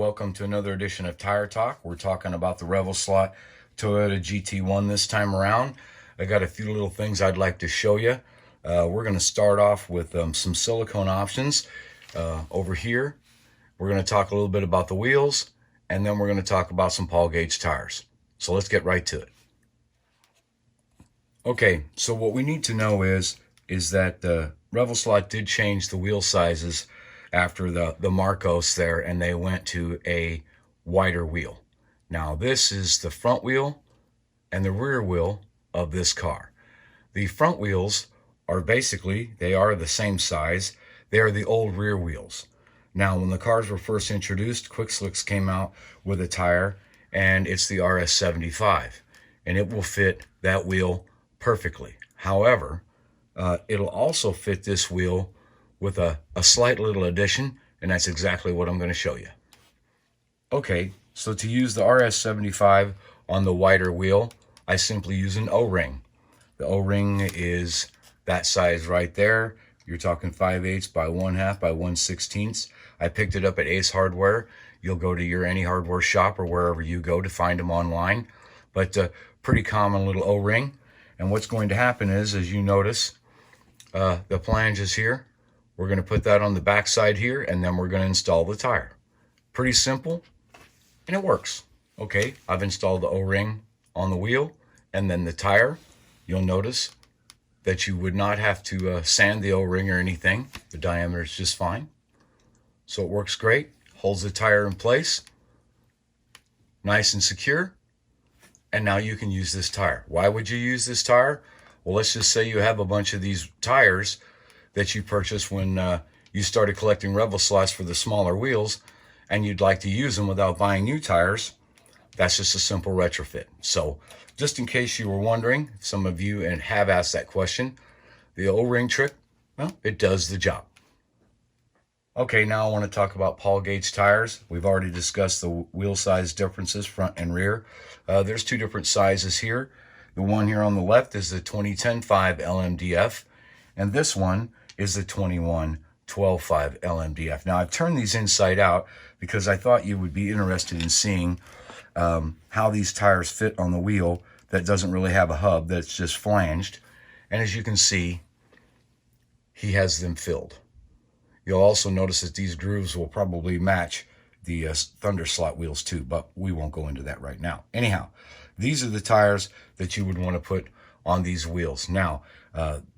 welcome to another edition of Tire Talk. We're talking about the Revoslot Toyota GT1 this time around. I got a few little things I'd like to show you. We're going to start off with some silicone options. Over here, we're going to talk a little bit about the wheels, and then we're going to talk about some Paul gauge tires. So let's get right to it. Okay, so what we need to know is that Revoslot did change the wheel sizes after the Marcos there, and they went to a wider wheel. Now this is the front wheel and the rear wheel of this car. The front wheels are they are the same size. They are the old rear wheels. Now when the cars were first introduced, Quick Slicks came out with a tire, and it's the RS75, and it will fit that wheel perfectly. However, it'll also fit this wheel with a slight little addition, and that's exactly what I'm going to show you. Okay, so to use the RS75 on the wider wheel, I simply use an O-ring. The O-ring is that size right there. You're talking 5/8 by 1/2 by 1/16. I picked it up at Ace Hardware. You'll go to your any hardware shop or wherever you go to find them online. But pretty common little O-ring. And what's going to happen is, as you notice, the flange is here. We're going to put that on the back side here, and then we're going to install the tire. Pretty simple, and it works. Okay, I've installed the O-ring on the wheel, and then the tire. You'll notice that you would not have to sand the O-ring or anything. The diameter is just fine. So it works great, holds the tire in place, nice and secure, and now you can use this tire. Why would you use this tire? Well, let's just say you have a bunch of these tires that you purchased when you started collecting Revoslots for the smaller wheels, and you'd like to use them without buying new tires. That's just a simple retrofit. So just in case you were wondering, some of you and have asked that question, the O-ring trick, well, it does the job. Okay, now I want to talk about Paul gauge tires. We've already discussed the wheel size differences, front and rear. There's two different sizes here. The one here on the left is the 2010-5 LMDF, and this one is the 21-12-5 LMDF. Now, I've turned these inside out because I thought you would be interested in seeing how these tires fit on the wheel that doesn't really have a hub, that's just flanged. And as you can see, he has them filled. You'll also notice that these grooves will probably match the Thunder Slot wheels too, but we won't go into that right now. Anyhow, these are the tires that you would want to put on these wheels. Now,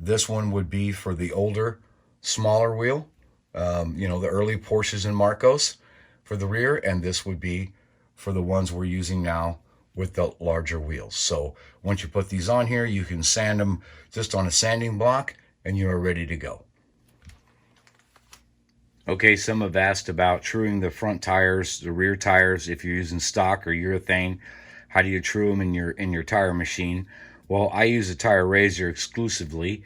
this one would be for the older, smaller wheel, the early Porsches and Marcos for the rear, and this would be for the ones we're using now with the larger wheels. So once you put these on here, you can sand them just on a sanding block, and you are ready to go. Okay, some have asked about truing the front tires, the rear tires, if you're using stock or urethane. How do you true them in your tire machine? Well, I use a tire razor exclusively,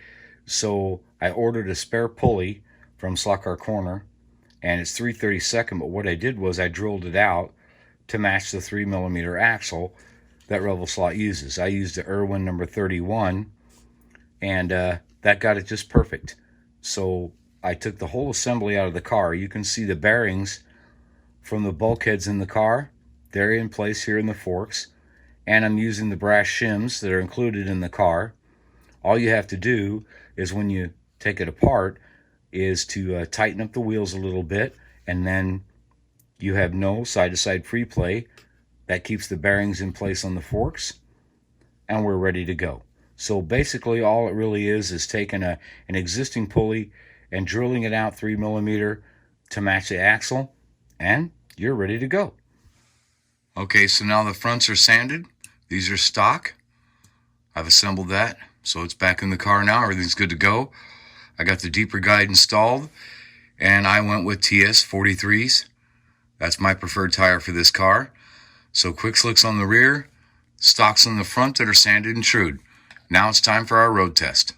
so I ordered a spare pulley from Slot Car Corner, and it's 3/32. But what I did was I drilled it out to match the 3mm axle that Revoslot uses. I used the Irwin number 31, and that got it just perfect. So I took the whole assembly out of the car. You can see the bearings from the bulkheads in the car. They're in place here in the forks. And I'm using the brass shims that are included in the car. All you have to do is, when you take it apart, is to tighten up the wheels a little bit, and then you have no side-to-side free play. That keeps the bearings in place on the forks, and we're ready to go. So basically all it really is taking an existing pulley and drilling it out 3mm to match the axle, and you're ready to go. Okay, so now the fronts are sanded. These are stock. I've assembled that, so it's back in the car now. Everything's good to go. I got the deeper guide installed, and I went with TS 43s. That's my preferred tire for this car. So Quick Slicks on the rear, stocks on the front that are sanded and trued. Now it's time for our road test.